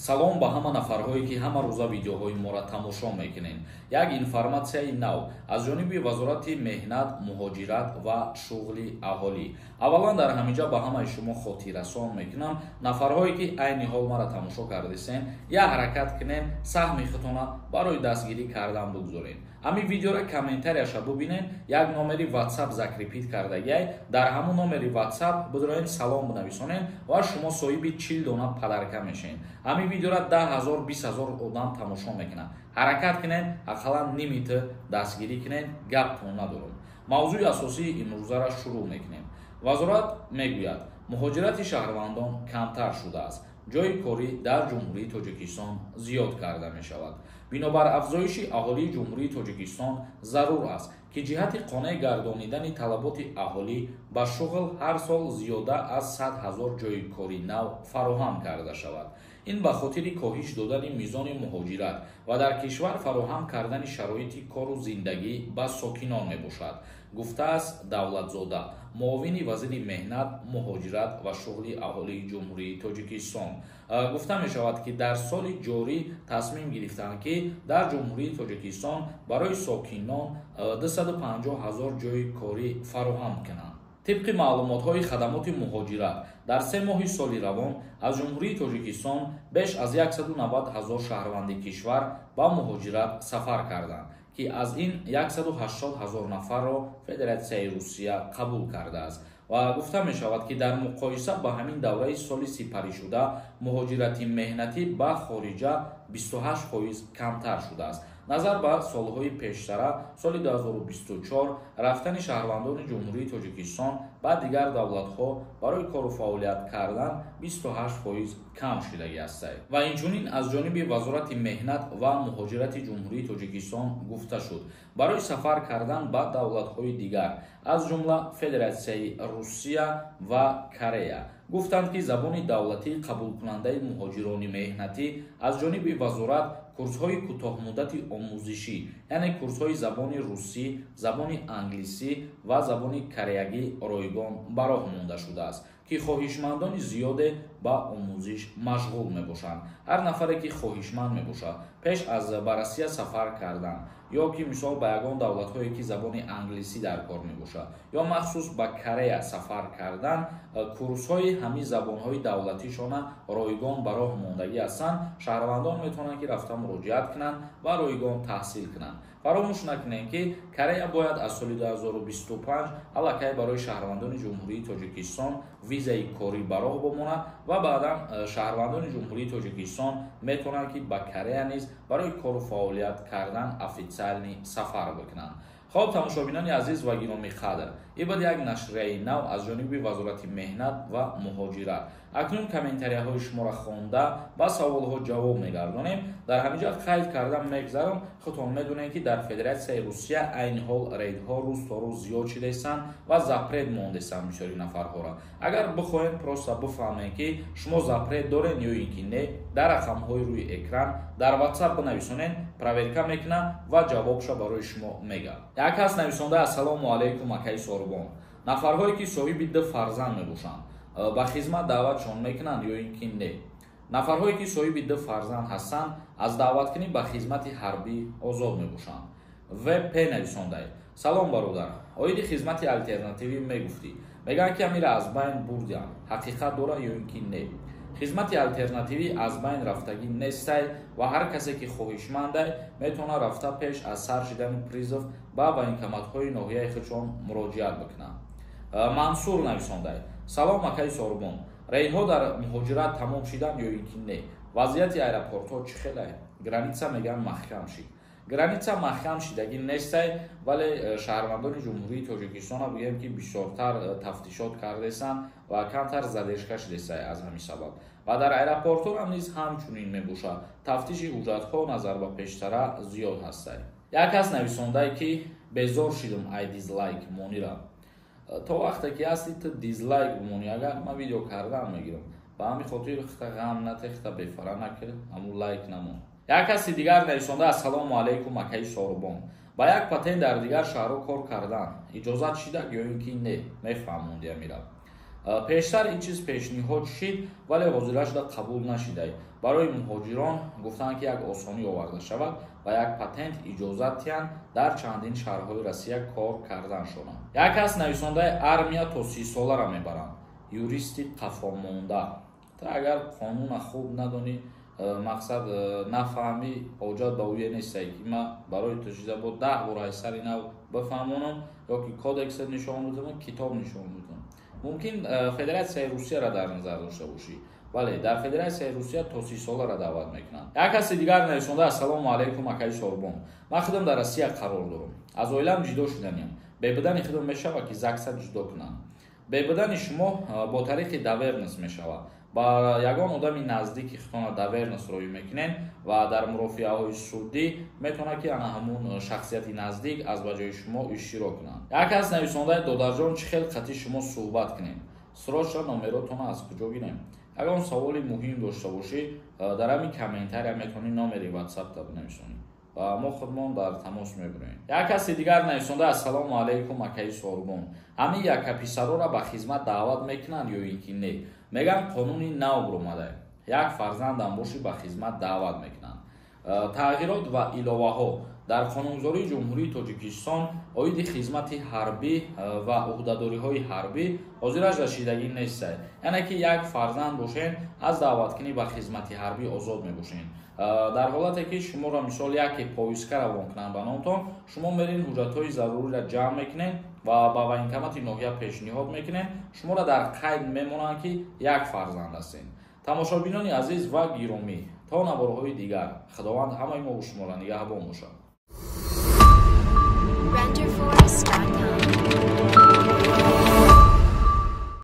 салом ба ҳама нафарҳое ки ҳама рӯза видеоҳои моро тамошо мекунед. Як информатсияи нав аз ҷониби вазорати меҳнат, муҳоҷират ва шуғли аҳолӣ. Аввалан дар ҳаминҷа ба ҳамаи шумо хотиррасон мекунам, нафарҳое ки айни ҳол маро тамошо кардесен, я ҳаракат кунен, саҳми худтона барои дастгирӣ кардан бигзоред. ҳамин видеоро комментарияша бубинен, як номери WhatsApp закрепит кардагиай, дар ҳамун номери WhatsApp бидроен салом бинависонен ва шумо соҳиби 40 дона падарка мешавед. ҳамин видеоро 10,000 20,000 одам тамошо мекунанд. ҳаракат кунен, ақаллан нимита дастгирӣ кунен, гапатон надорам. мавзӯи асосии имрӯзаро шурӯъ мекунем. вазорат мегӯяд, муҳоҷирати шаҳрвандон камтар шудааст. ҷойи корӣ дар ҷумҳурии Тоҷикистон зиёд карда мешавад. бинобар афзоиши аҳолии ҷумҳурии Тоҷикистон зарур аст ки ҷиҳати қонеъ гардонидани талаботи аҳолӣ ба шуғл ҳар сол зиёда аз 100,000 ҷойи кори нав фароҳам карда шавад. ин ба хотири коҳиш додани мизони муҳоҷират ва дар кишвар фароҳам кардани шароити кору зиндагӣ ба сокинон мебошад, гуфтааст Давлатзода, муовини вазири меҳнат, муҳоҷират ва шуғли аҳолии ҷумҳурии Тоҷикистон. гуфта мешавад ки дар соли ҷорӣ тасмим гирифтанд ки дар ҷумҳурии Тоҷикистон барои сокинон 250,000 ҷойи корӣ фароҳам кунанд. طبق معلومات‌های خدمات مهاجرت در 3 ماه سال روان از جمهوری تاجیکستان بیش از 190,000 شهروند کشور با مهاجرت سفر کردند که از این 180,000 نفر را فدراسیون روسیه قبول کرده است و گفته می شود که در مقایسه با همین دوره سال سپری شده مهاجرت مهنتی به خارجه 28% کمتر شده است. назар ба солҳои пештара, соли 2024 рафтани шаҳрвандони ҷумҳурии Тоҷикистон ба дигар давлатҳо барои кору фаъолият кардан 28% кам шудагӣ аст. ва инчунин аз ҷониби вазорати меҳнат ва муҳоҷирати ҷумҳурии Тоҷикистон гуфта шуд, барои сафар кардан ба давлатҳои дигар, аз ҷумла Федератсияи Русия ва Корея, гуфтанд ки забони давлатӣ қабулкунандаи муҳоҷирони меҳнатӣ аз ҷониби вазорат курсҳои кӯтоҳмуддати омӯзишӣ, яъне курсҳои забони русӣ, забони англисӣ ва забони кореягӣ ройгон ба роҳ монда шудааст, ки хоҳишмандони зиёде ба омӯзиш машғул мебошанд. ҳар нафаре ки хоҳишманд мебошад пеш аз ба Россия сафар кардан ё ки мисол ба ягон давлатҳое ки забони англисӣ дар кор мебошад ё махсус ба Корея сафар кардан, курсҳои ҳамин забонҳои давлатишона ройгон ба роҳ мондагӣ ҳастанд. шаҳрвандон метавонанд ки рафта муроҷиат кунанд ва ройгон таҳсил кунанд. фаромӯш накунем ки Корея бояд аз соли 2025 аллакай барои шаҳрвандони ҷумҳурии Тоҷикистон визаи корӣ ба роҳ бомонад ва баъдан шаҳрвандони ҷумҳурии Тоҷикистон метавонанд ки ба Корея низ барои кору фаъолият кардан офитсиални сафар бикунанд. خب تماشابینان عزیز و گرامی قدر، این بود یک نشریه نو از جانب وزارت مهنت و مهاجرت. اکنون کامنتاری‌های شما را خوانده با سوال‌ها جواب می‌گردانیم. در همینجا قید کردم می‌گذارم خودتون می‌دونید که در فدراسیون روسیه این حال ریدها روز تا روز زیاد شده است و زاپرد مونده است بسیاری نفرها را. اگر بخواید پروسا بفهمید که شما زاپرد دارین یا اینکه نه، در رقم‌های روی اکران در واتساپ بنویسونید، پروورکا میکنم و جوابش برای شما میگم. یک کس نویسنده السلام علیکم آقای سوربون. نفرهایی که صاحب دو فرزند میباشند با خدمت دعوتشون میکنند یا اینکه نه. نفرهایی که صاحب دو فرزند هستند از دعوت کنی با خدمت حربی آزاد میباشند. و پی نویسنده سلام برادر، آید خدمت الटरनेटिव्ی میگفتی، میگن که میره از بین بردیم، حقیقت داره یا اینکه نه. خدمت الटरनेटिव्ی از بین رفتگی نیست و هر کسی که خواهشمنده میتونه رفته پیش از سر شدن پریزف با военкомат‌های ناحیه خودشون مراجعت بکنه. منصور نویسنده سلام آقای سوربون، ریدها در مهاجرت تمام شدن یا اینکه نه؟ وضعیت аэропорт‌ها چه خیلی؟ گرانیتسا میگن محکم شد. گرانیتسا محکم شدگی نیست ولی شهروندان جمهوری تاجیکستان ها بگیم که بیشتر تفتیشات کرده است و کمتر زدشکش شده از همین سبب و در aeroport ها هم نیز همچنین میباشد. تفتیش حجت ها نظر به پیشتر زیاد هست. یک کس نویسنده که بیزار شدم ای دیزلایک مونیرا، تا وقتی که هستی تو دیزلایک بمونی، اگر من ویدیو کردم میگیرم با همین خاطر خطا غم نتختا بفره نکرد همون لایک نمون. یک کسی دیگر نویسنده السلام علیکم آقای سوربون، با یک پتن در دیگر شهرها کار کردن اجازت شده یا اینکه نه؟ میفهموند میرم. пештар ин чиз пешниҳод шид, вале ҳозира шуда қабул нашидай. Барои муҳоҷирон гуфтанд ки як осонӣ оварда шавад ва як патент иҷозат диҳанд дар чандин шаҳрҳои Россия кор карданшонанд. Як кас нависондаи армия то 30 соларо мебаранд. Юристи қафомонда. Та агар қонуна хуб надонӣ, мақсад нафаҳмӣ, ҳоҷат ба уе нестай ки ман барои то чиза бо 10 бор айсари нав бифаҳмонам ёки кодексет нишон будам, китоб нишон будам. Мумкин Федератсияи Русияро дар назар дошта бошӣ, вале дар Федератсияи Русия то 30 соларо даъват мекунанд. Як каси дигар нависонда: ассалому алайкум акаи Сорбон. Ман худам дар Россия қарор дорам. Аз оилам ҷудо шуданиям. Бебудани худам мешавад ки ЗАГСа ҷудо кунанд. Бебудани шумо бо тариқи давернес мешавад. Ба ягон одами наздики худтона давернес роҳӣ мекунед ва дар мурофиаҳои судӣ метавонад ки ана ҳамун шахсияти наздик аз ба ҷои шумо иштирок кунад. Як кас нависондаи: додарҷон, чӣ хел қати шумо суҳбат кунем? Срочно номеротона аз куҷо гирем? Ягон саволи муҳим дошта бошӣ, дар ҳамин комментария метавонӣ номери WhatsApp-та бинависонӣ ва мо худмон дар тамос мебуроем. Як каси дигар нависонда: ассалому алайкум акаи Сорбон. Ҳамин якаписароро ба хизмат даъват мекунанд ё ин ки не? Меган қонуни нав буромаде. Як фарзандам бошӣ ба хизмат даъват мекунанд. Тағйирот ва иловаҳо дар қонунгузории ҷумҳурии Тоҷикистон оиди хизмати ҳарбӣ ва уҳдадориҳои ҳарбӣ ҳозираш рашидагӣ нестай. Яъне ки як фарзанд бошен, аз даъваткунӣ ба хизмати ҳарбӣ озод мебошен. Дар ҳолате ки шуморо мисол яке повистка равон кунанд ба номтон, шумо мерин ҳуҷҷатҳои заруриро ҷамъ мекунед ва ба военкомати ноҳия пешниҳод мекунед, шуморо дар қайд мемонанд ки як фарзанд ҳастед. Тамошобинони азиз ва гиромӣ, то наборҳои дигар, худованд ҳамаи мо шуморо нигаҳбон бошад.